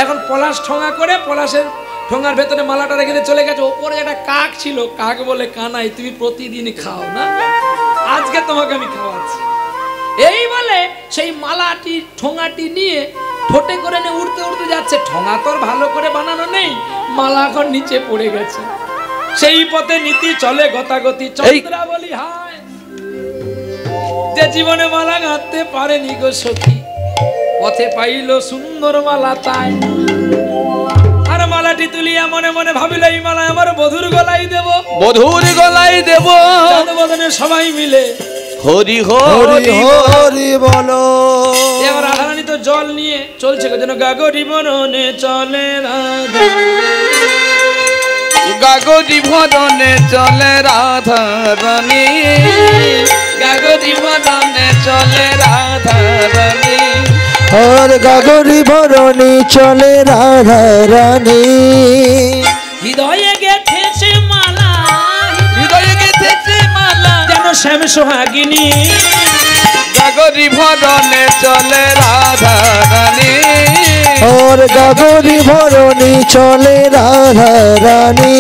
এখন পলাশ ঠোঙা করে পলাশের ঠোঙার ভেতরে মালাটা রেখে দিয়ে চলে গেছে। ওপরে একটা কাক ছিল, কাক বলে, কানাই তুমি প্রতিদিন খাও না, আজকে তোমাকে আমি খাওয়াচ্ছি। এই বলে সেই মালাটি ঠোঙাটি নিয়ে ঠোঁটে করে নিয়ে উড়তে উড়তে যাচ্ছে। ঠোঙা তোর ভালো করে বানানো নেই, মালা এখন নিচে পড়ে গেছে। সেই পথে নীতি চলে গতাগতি, চন্দ্রা বলি হায়, যে জীবনে মালা গাঁথতে পারেনি গো সখী, পথে পাইল সুন্দর মালা তাই। আর মালাটি তুলিয়া মনে মনে ভাবিল, এই মালা আমার বধুর গলায় দেব, বধুর গলায় দেব। বদনে সবাই মিলে হরি হরি হরি বলো। এবার রাধারানী তো জল নিয়ে চলছে, যেন গাগরি বরণে চলে রাধা, গাগরি ভরণে চলে রাধা রানী, গাগরি ভরণে চলে রাধা রানী। আর গাগরি ভরণী চলে রাধা রানী। হৃদয়ে গেথেছে মালা, হৃদয়ে গেথেছে মালা, যেন শ্যাম সোহাগিনী। গাগরি ভরণে চলে রাধা রানী। আর গাগরি ভরণী চলে রাধা রানী।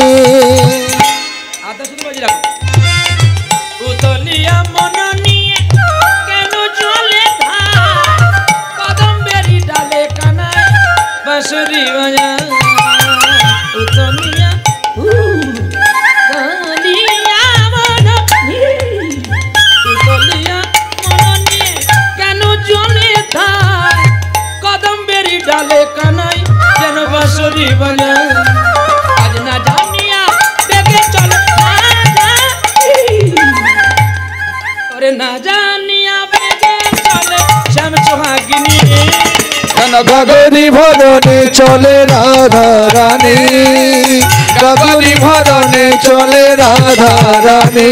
আদা শুধু বাজি রাখো। উতলিয়া মন নিয়ে কেন চলে ধার, কদম্বেরি ডালে কানায় বাঁশরি বাজায়। উতলিয়া উতলিয়া মন নিয়ে, উতলিয়া মন নিয়ে কেন চলে ধার, কদম্বেরি ডালে কানায় যেন বাঁশরি বাজায়। আজ না জানিয়া বেগে চলে না জানিয়া বেগে চলে শ্যাম সোহাগিনী। কেন গগরি ভরণে চলে রাধা রানী, গগরি ভরণে চলে রাধা রানী।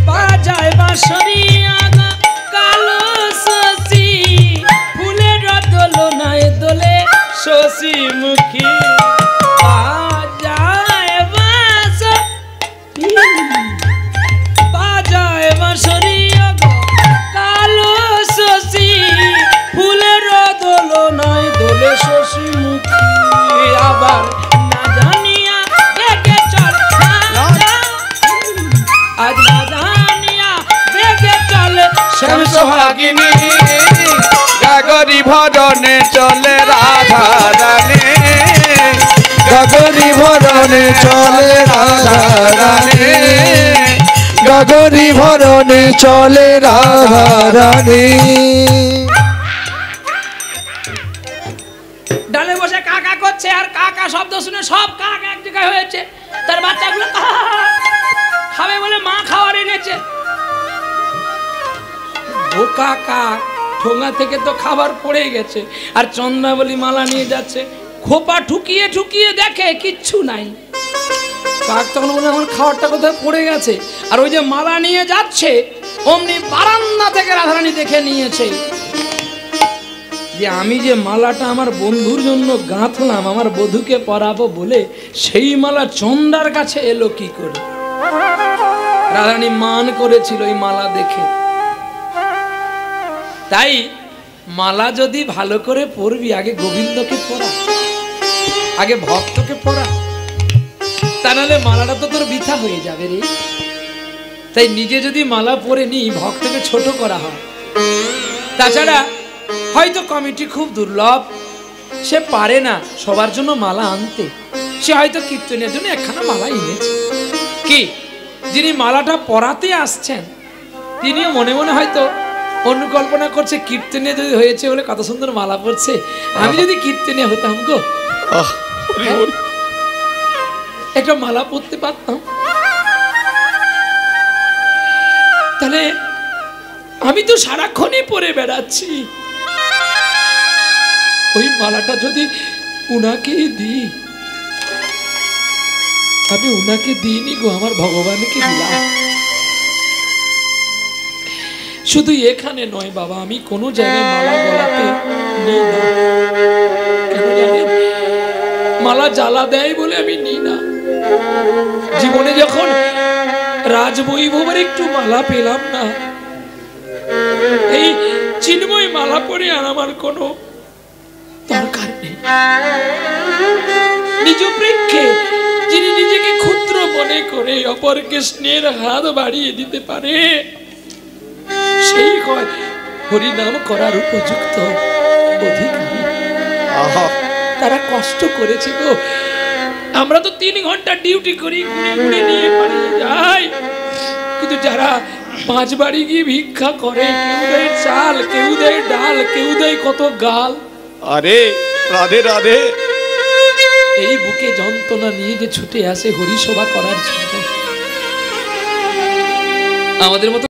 বাজায় বাঁশরি আগা কালো শশী, ফুলের দোলনায় দোলে শশী মুখী। বাজায় বাঁশরি, বাজায় বাঁশরি আগা কালো শশী, ফুলের দোলনায় দোলে শশী মুখী। আবার না জানিয়া বেগে চল, আজ না জানিয়া বেগে চল শ্যাম সোহাগিনী, গগরি ভরণে চলে রাধা রানী, গগরি ভরণে চলে রাধা রানী, গগরি ভরণে চলে রাধা রানী। ডালে বসে কাকা করছে, আর কাকা শব্দ শুনে সব কাক এক জায়গায় হয়েছে। তার বাচ্চাগুলো খাবে বলে মা খাবার এনেছে। ও কাকা ঠোঙা থেকে তো খাবার পড়ে গেছে, আর চন্দ্রাবলী মালা নিয়ে যাচ্ছে। খোপা ঠুকিয়ে ঠুকিয়ে দেখে কিচ্ছু নাই। কাক তখন বলে আমার খাবারটা কোথায় পড়ে গেছে। আর ওই যে মালা নিয়ে যাচ্ছে, অমনি বারান্দা থেকে রাধারানী দেখে নিয়েছে যে আমি যে মালাটা আমার বন্ধুর জন্য গাঁথলাম আমার বধূকে পরাবো বলে, সেই মালা চন্দ্রার কাছে এলো কি করে। রাধারানী মান করেছিল এই মালা দেখে। তাই মালা যদি ভালো করে পরবি, আগে গোবিন্দকে পরা, আগে ভক্তকে পরা, তা নাহলে মালাটা তো তোর বৃথা হয়ে যাবে রে। তাই নিজে যদি মালা পরে নি, ভক্তকে ছোট করা হয়। তাছাড়া হয়তো কমিটি খুব দুর্লভ, সে পারে না সবার জন্য মালা আনতে, সে হয়তো কীর্তনের জন্য একখানা মালা এনেছে। কি যিনি মালাটা পরাতে আসছেন, তিনিও মনে মনে হয়তো অনুকল্পনা করছে, কীর্তনে যদি হয়েছে বলে কত সুন্দর মালা পড়ছে, আমি যদি কীর্তনে হতাম গো, একটা মালা পরতে পারতাম, তাহলে আমি তো সারাক্ষণই পরে বেড়াচ্ছি। ওই মালাটা যদি উনাকে দিই, আমি উনাকে দিইনি গো, আমার ভগবানকে দিলাম। শুধু এখানে নয় বাবা, আমি কোনো জায়গায় মালা গলাতে নিই না। কেন জানেন? মালা জ্বালা দেয় বলে আমি নিই না। জীবনে যখন রাজবৈভবের একটু মালা পেলাম না, এই চিন্ময় মালা পরে আর আমার কোনো দরকার নেই। নিজ প্রেক্ষে যিনি নিজেকে ক্ষুদ্র মনে করে অপরকে স্নেহের হাত বাড়িয়ে দিতে পারে, সেই হয় হরিনাম করার উপযুক্ত অধিকারী। তারা কষ্ট করেছে গো। আমরা তো 3 ঘন্টা ডিউটি করি, ঘুরে ঘুরে নিয়ে পালিয়ে যাই, কিন্তু যারা 5 বাড়ি গিয়ে ভিক্ষা করে, কেউ দেয় চাল, কেউ দেয় ডাল, কেউ দেয় কত গাল। আরে রাধে রাধে, এই বুকে যন্ত্রণা নিয়ে যে ছুটে আসে হরিসভা করার জন্য, আমাদের মতো